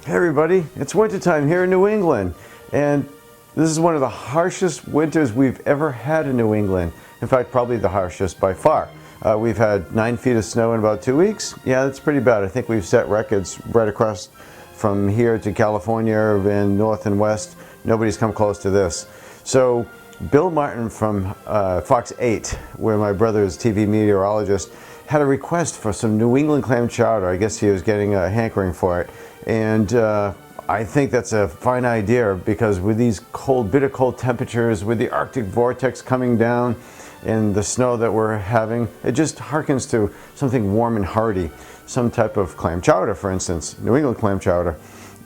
Hey everybody, it's wintertime here in New England, and this is one of the harshest winters we've ever had in New England. In fact, probably the harshest by far. We've had 9 feet of snow in about 2 weeks. Yeah, that's pretty bad. I think we've set records right across from here to California and north and west. Nobody's come close to this. So Bill Martin from Fox 8, where my brother is TV meteorologist, had a request for some New England clam chowder. I guess he was getting a hankering for it. And I think that's a fine idea, because with these cold, bitter cold temperatures, with the Arctic vortex coming down and the snow that we're having, it just harkens to something warm and hearty. Some type of clam chowder, for instance, New England clam chowder.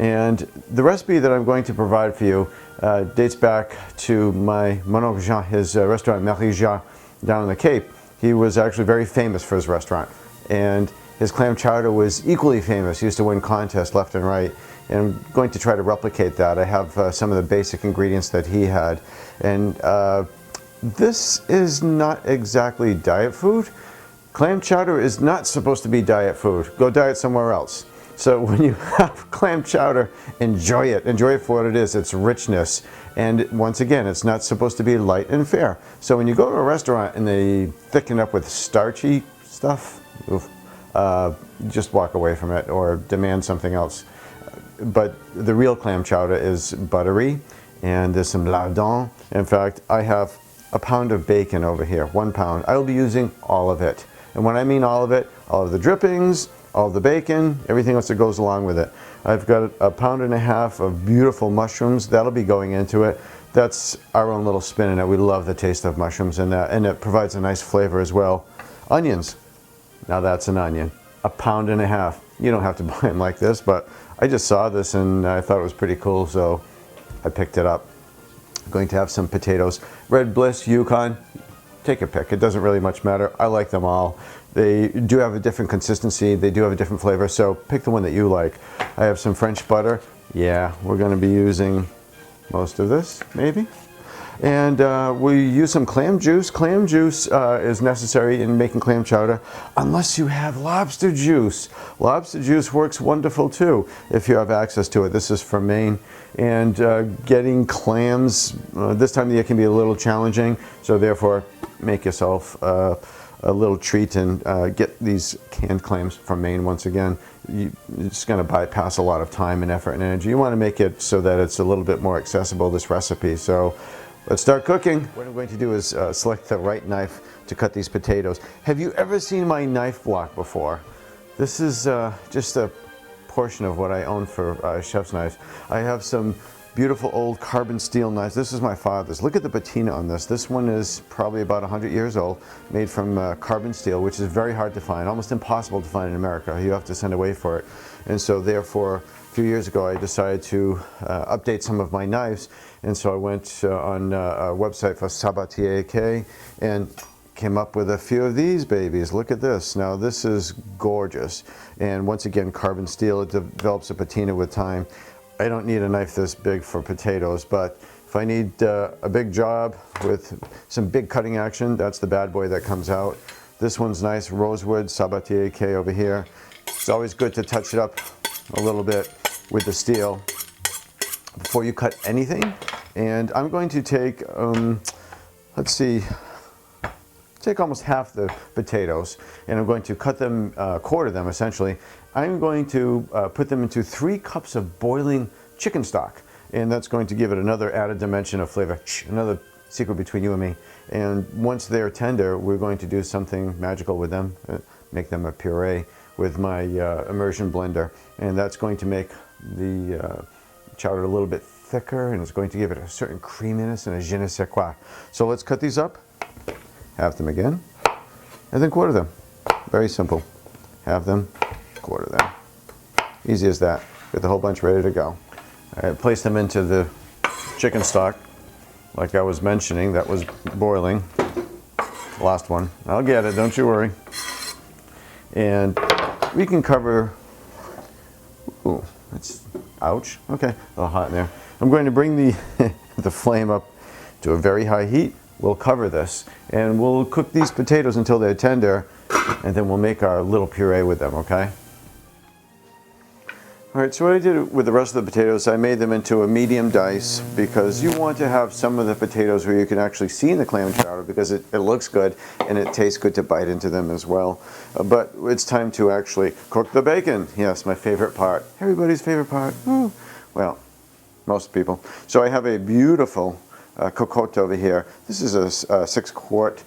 And the recipe that I'm going to provide for you dates back to my Mon Oncle Jean, his restaurant Marie Jean down in the Cape. He was actually very famous for his restaurant, and his clam chowder was equally famous. He used to win contests left and right, and I'm going to try to replicate that. I have some of the basic ingredients that he had, and this is not exactly diet food. Clam chowder is not supposed to be diet food. Go diet somewhere else. So when you have clam chowder, enjoy it. Enjoy it for what it is, its richness. And once again, it's not supposed to be light and fair. So when you go to a restaurant and they thicken up with starchy stuff, just walk away from it or demand something else. But the real clam chowder is buttery, and there's some lardons. In fact, I have a pound of bacon over here, 1 pound. I will be using all of it. And when I mean all of it, all of the drippings, all of the bacon, everything else that goes along with it. I've got a pound and a half of beautiful mushrooms. That'll be going into it. That's our own little spin in it. We love the taste of mushrooms in that, and it provides a nice flavor as well. Onions. Now that's an onion. A pound and a half. You don't have to buy them like this, but I just saw this and I thought it was pretty cool, so I picked it up. I'm going to have some potatoes. Red Bliss, Yukon. Take a pick. It doesn't really much matter. I like them all. They do have a different consistency. They do have a different flavor, so pick the one that you like. I have some French butter. Yeah, we're going to be using most of this, maybe. And we use some clam juice. Clam juice is necessary in making clam chowder, unless you have lobster juice. Lobster juice works wonderful too, if you have access to it. This is from Maine. And getting clams this time of the year can be a little challenging, so therefore make yourself a little treat and get these canned clams from Maine once again. You're just going to bypass a lot of time and effort and energy. You want to make it so that it's a little bit more accessible, this recipe. So let's start cooking. What I'm going to do is select the right knife to cut these potatoes. Have you ever seen my knife block before? This is just a portion of what I own for chef's knives. I have some beautiful old carbon steel knives. This is my father's. Look at the patina on this. This one is probably about 100 years old, made from carbon steel, which is very hard to find, almost impossible to find in America. You have to send away for it. And so therefore, a few years ago, I decided to update some of my knives. And so I went on a website for Sabatier K and came up with a few of these babies. Look at this. Now this is gorgeous. And once again, carbon steel, it develops a patina with time. I don't need a knife this big for potatoes, but if I need a big job with some big cutting action, that's the bad boy that comes out. This one's nice, rosewood, Sabatier K over here. It's always good to touch it up a little bit with the steel before you cut anything. And I'm going to take, let's see, take almost half the potatoes, and I'm going to cut them, quarter them essentially. I'm going to put them into 3 cups of boiling chicken stock, and that's going to give it another added dimension of flavor, another secret between you and me. And once they're tender, we're going to do something magical with them, make them a puree with my immersion blender, and that's going to make the chowder a little bit thicker, and it's going to give it a certain creaminess and a je ne sais quoi. So let's cut these up, halve them again, and then quarter them. Very simple. Halve them, quarter them. Easy as that. Get the whole bunch ready to go. All right, place them into the chicken stock, like I was mentioning, that was boiling. Last one. I'll get it, don't you worry. And we can cover, ooh, that's, ouch. Okay, a little hot in there. I'm going to bring the, the flame up to a very high heat. We'll cover this, and we'll cook these potatoes until they're tender, and then we'll make our little puree with them, okay? Alright, so what I did with the rest of the potatoes, I made them into a medium dice because you want to have some of the potatoes where you can actually see in the clam chowder because it looks good and it tastes good to bite into them as well. But it's time to actually cook the bacon. Yes, my favorite part. Everybody's favorite part. Ooh. Well, most people. So I have a beautiful cocotte over here. This is a 6-quart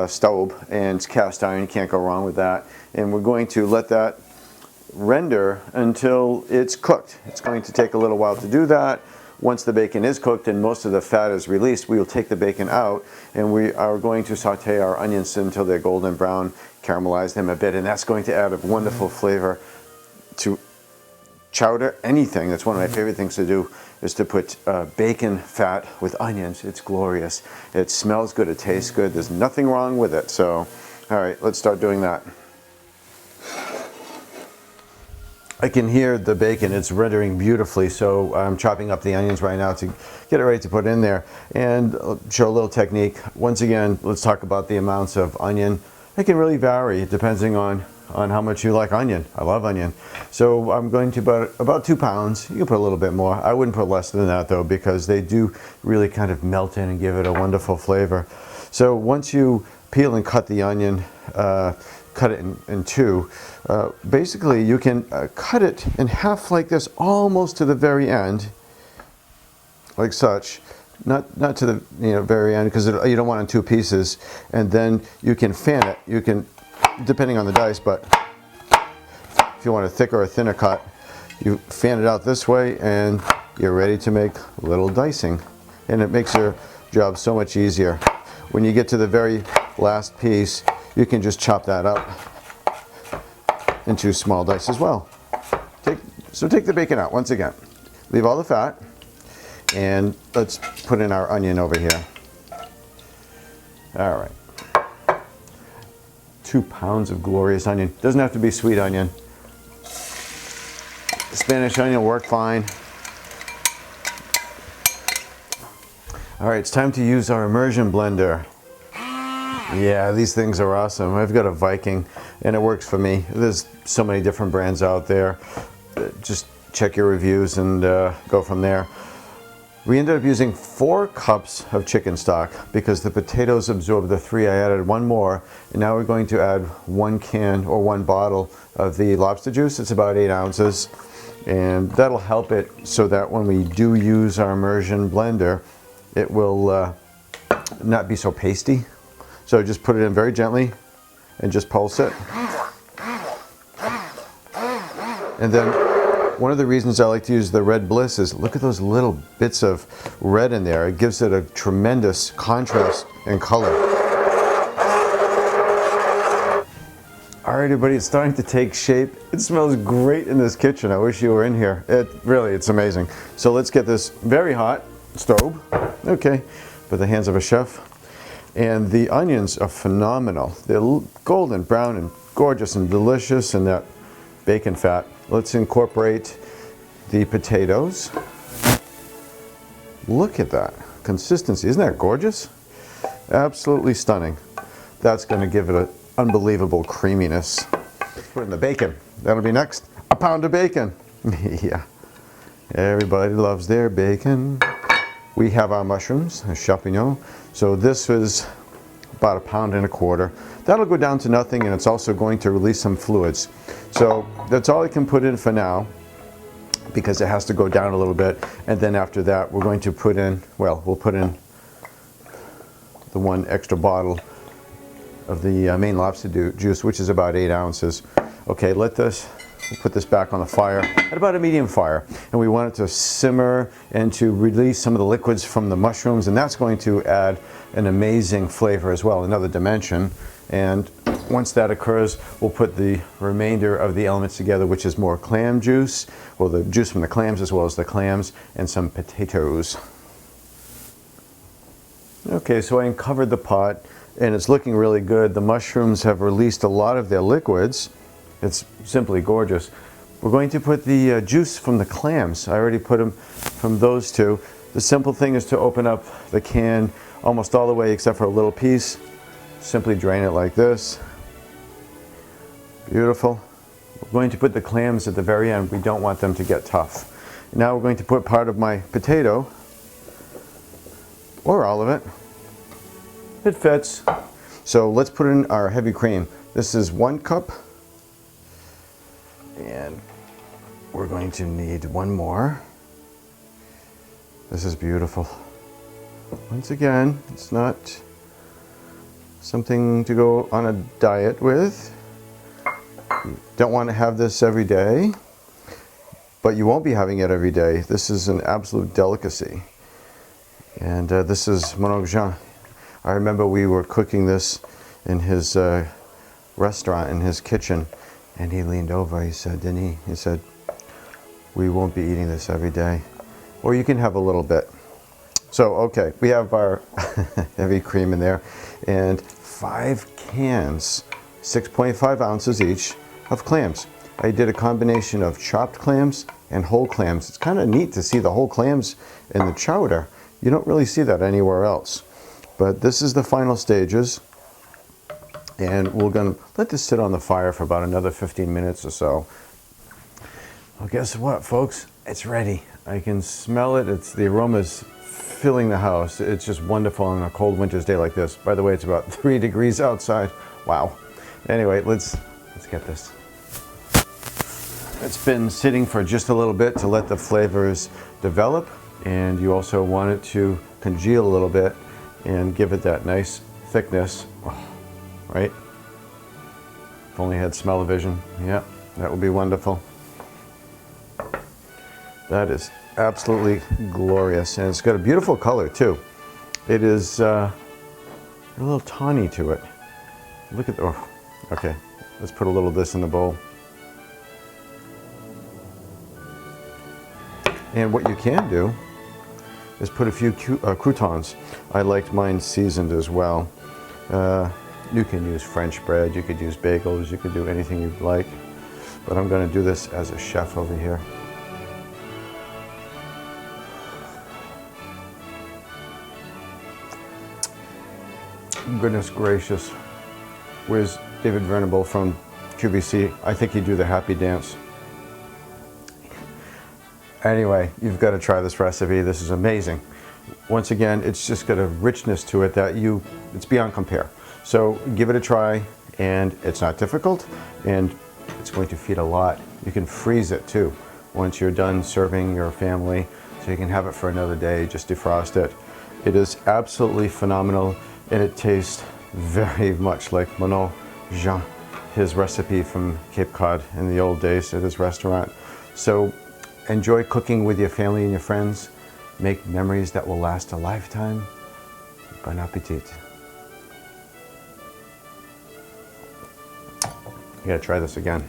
stove and it's cast iron. You can't go wrong with that. And we're going to let that render until it's cooked. It's going to take a little while to do that. Once the bacon is cooked and most of the fat is released, we will take the bacon out and we are going to saute our onions until they're golden brown, caramelize them a bit, and that's going to add a wonderful flavor to chowder. Anything. That's one of my favorite things to do, is to put bacon fat with onions. It's glorious. It smells good. It tastes good. There's nothing wrong with it. So, all right, let's start doing that. I can hear the bacon, it's rendering beautifully, so I'm chopping up the onions right now to get it ready to put in there. And I'll show a little technique. Once again, let's talk about the amounts of onion. It can really vary depending on how much you like onion. I love onion. So I'm going to put about 2 pounds. You can put a little bit more. I wouldn't put less than that though, because they do really kind of melt in and give it a wonderful flavor. So once you peel and cut the onion, cut it in two. Basically, you can cut it in half like this, almost to the very end, like such. Not to the very end, because you don't want it in 2 pieces. And then you can fan it. You can, depending on the dice, but if you want a thicker or thinner cut, you fan it out this way, and you're ready to make little dicing. And it makes your job so much easier. When you get to the very last piece, you can just chop that up into small dice as well. So take the bacon out once again. Leave all the fat, and let's put in our onion over here. All right. 2 pounds of glorious onion. Doesn't have to be sweet onion. Spanish onion will work fine. All right, it's time to use our immersion blender. Yeah, these things are awesome. I've got a Viking and it works for me. There's so many different brands out there. Just check your reviews and go from there. We ended up using 4 cups of chicken stock because the potatoes absorbed the 3. I added 1 more, and now we're going to add 1 can or 1 bottle of the lobster juice. It's about 8 ounces, and that'll help it so that when we do use our immersion blender, it will not be so pasty. So just put it in very gently and just pulse it. And then one of the reasons I like to use the Red Bliss is look at those little bits of red in there. It gives it a tremendous contrast and color. All right, everybody, it's starting to take shape. It smells great in this kitchen. I wish you were in here. It's amazing. So let's get this very hot stove. Okay, by the hands of a chef. And the onions are phenomenal. They're golden brown and gorgeous and delicious, and that bacon fat. Let's incorporate the potatoes. Look at that consistency. Isn't that gorgeous? Absolutely stunning. That's going to give it an unbelievable creaminess. Put in the bacon. That'll be next. A pound of bacon. Yeah. Everybody loves their bacon. We have our mushrooms, a champignon. So this was about 1.25 pounds. That'll go down to nothing, and it's also going to release some fluids. So that's all I can put in for now, because it has to go down a little bit. And then after that, we're going to put in, well, we'll put in the 1 extra bottle of the main lobster juice, which is about 8 ounces. Okay, we'll put this back on the fire at about a medium fire. And we want it to simmer and to release some of the liquids from the mushrooms, and that's going to add an amazing flavor as well, another dimension. And once that occurs, we'll put the remainder of the elements together, which is more clam juice, or the juice from the clams as well as the clams, and some potatoes. Okay, so I uncovered the pot, and it's looking really good. The mushrooms have released a lot of their liquids. It's simply gorgeous. We're going to put the juice from the clams. I already put them from those 2. The simple thing is to open up the can almost all the way except for a little piece. Simply drain it like this. Beautiful. We're going to put the clams at the very end. We don't want them to get tough. Now we're going to put part of my potato, or all of it. It fits. So let's put in our heavy cream. This is 1 cup. And we're going to need 1 more. This is beautiful. Once again, it's not something to go on a diet with. You don't want to have this every day, but you won't be having it every day. This is an absolute delicacy. And this is Mon Jean. I remember we were cooking this in his restaurant, in his kitchen, and he leaned over, he said, didn't he? He said, we won't be eating this every day. Or you can have a little bit. So, okay, we have our heavy cream in there, and 5 cans, 6.5 ounces each, of clams. I did a combination of chopped clams and whole clams. It's kind of neat to see the whole clams in the chowder. You don't really see that anywhere else. But this is the final stages, and we're going to let this sit on the fire for about another 15 minutes or so. Well, guess what, folks? It's ready. I can smell it. The aroma's filling the house. It's just wonderful on a cold winter's day like this. By the way, it's about 3 degrees outside. Wow. Anyway, let's get this. It's been sitting for just a little bit to let the flavors develop, and you also want it to congeal a little bit and give it that nice thickness. Oh, right? If only I had smell-o-vision. Yeah, that would be wonderful. That is absolutely glorious, and it's got a beautiful color too. It is a little tawny to it. Look at, oh, okay. Let's put a little of this in the bowl. And what you can do is put a few croutons. I liked mine seasoned as well. You can use French bread, you could use bagels, you could do anything you'd like. But I'm going to do this as a chef over here. Goodness gracious. Where's David Venable from QVC? I think he'd do the happy dance. Anyway, you've got to try this recipe. This is amazing. Once again, it's just got a richness to it that it's beyond compare. So give it a try, and it's not difficult, and it's going to feed a lot. You can freeze it too once you're done serving your family, so you can have it for another day, just defrost it. It is absolutely phenomenal, and it tastes very much like Mon Jean, his recipe from Cape Cod in the old days at his restaurant. So enjoy cooking with your family and your friends. Make memories that will last a lifetime. Bon appetit. You gotta try this again.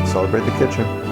Celebrate the kitchen.